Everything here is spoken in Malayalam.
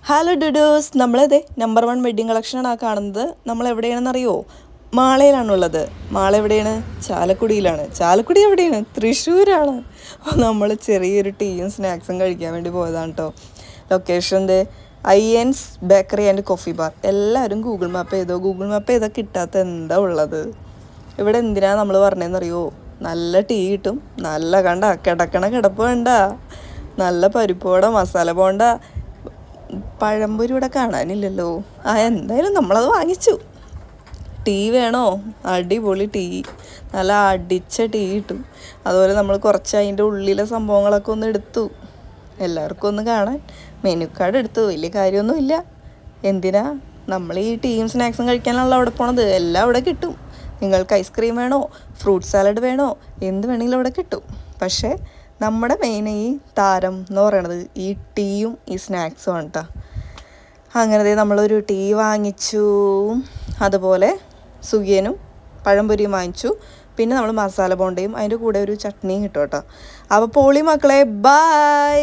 ഹലോ ഡുഡൂസ്, നമ്മളതെ നമ്പർ 1 വെഡ്ഡിങ് കളക്ഷനാണ് കാണുന്നത്. നമ്മൾ എവിടെയാണെന്നറിയോ? മാളയിലാണുള്ളത്. മാള എവിടെയാണ്? ചാലക്കുടിയിലാണ്. ചാലക്കുടി എവിടെയാണ്? തൃശ്ശൂരാണ്. നമ്മൾ ചെറിയൊരു ടീയും സ്നാക്സും കഴിക്കാൻ വേണ്ടി പോയതാണ് കേട്ടോ. Location IN's bakery and coffee bar. എല്ലാവരും ഗൂഗിൾ മാപ്പ് ചെയ്തോ. ഗൂഗിൾ മാപ്പ് ചെയ്താൽ കിട്ടാത്ത എന്താ ഉള്ളത്? ഇവിടെ എന്തിനാണ് നമ്മൾ പറഞ്ഞതെന്നറിയോ? നല്ല ടീ കിട്ടും. നല്ല കിടക്കണ കിടപ്പ് വേണ്ട, നല്ല പരിപ്പോട, മസാല പോണ്ട, പഴംപൊരി ഇവിടെ കാണാനില്ലല്ലോ. എന്തായാലും നമ്മളത് വാങ്ങിച്ചു. ടീ വേണോ? അടിപൊളി ടീ, നല്ല അടിച്ച ടീ കിട്ടും. അതുപോലെ നമ്മൾ കുറച്ച് അതിൻ്റെ ഉള്ളിലെ സംഭവങ്ങളൊക്കെ ഒന്ന് എടുത്തു, എല്ലാവർക്കും ഒന്ന് കാണാൻ. മെനു കാർഡ് എടുത്തു. വലിയ കാര്യമൊന്നുമില്ല. എന്തിനാ നമ്മൾ ഈ ടീയും സ്നാക്സും കഴിക്കാനാണല്ലോ അവിടെ പോണത്. എല്ലാം അവിടെ കിട്ടും. നിങ്ങൾക്ക് ഐസ്ക്രീം വേണോ, ഫ്രൂട്ട് സാലഡ് വേണോ, എന്ത് വേണമെങ്കിലും അവിടെ കിട്ടും. പക്ഷേ നമ്മുടെ മെയിൻ ഈ താരം എന്ന് പറയണത് ഈ ടീയും ഈ സ്നാക്സും ആണ് കേട്ടോ. അങ്ങനെ നമ്മളൊരു ടീ വാങ്ങിച്ചു, അതുപോലെ സുഖിയനും പഴംപൊരിയും വാങ്ങിച്ചു. പിന്നെ നമ്മൾ മസാല ബോണ്ടയും അതിൻ്റെ കൂടെ ഒരു ചട്നിയും കിട്ടും കേട്ടോ. അപ്പോൾ പോളി മക്കളെ, ബൈ.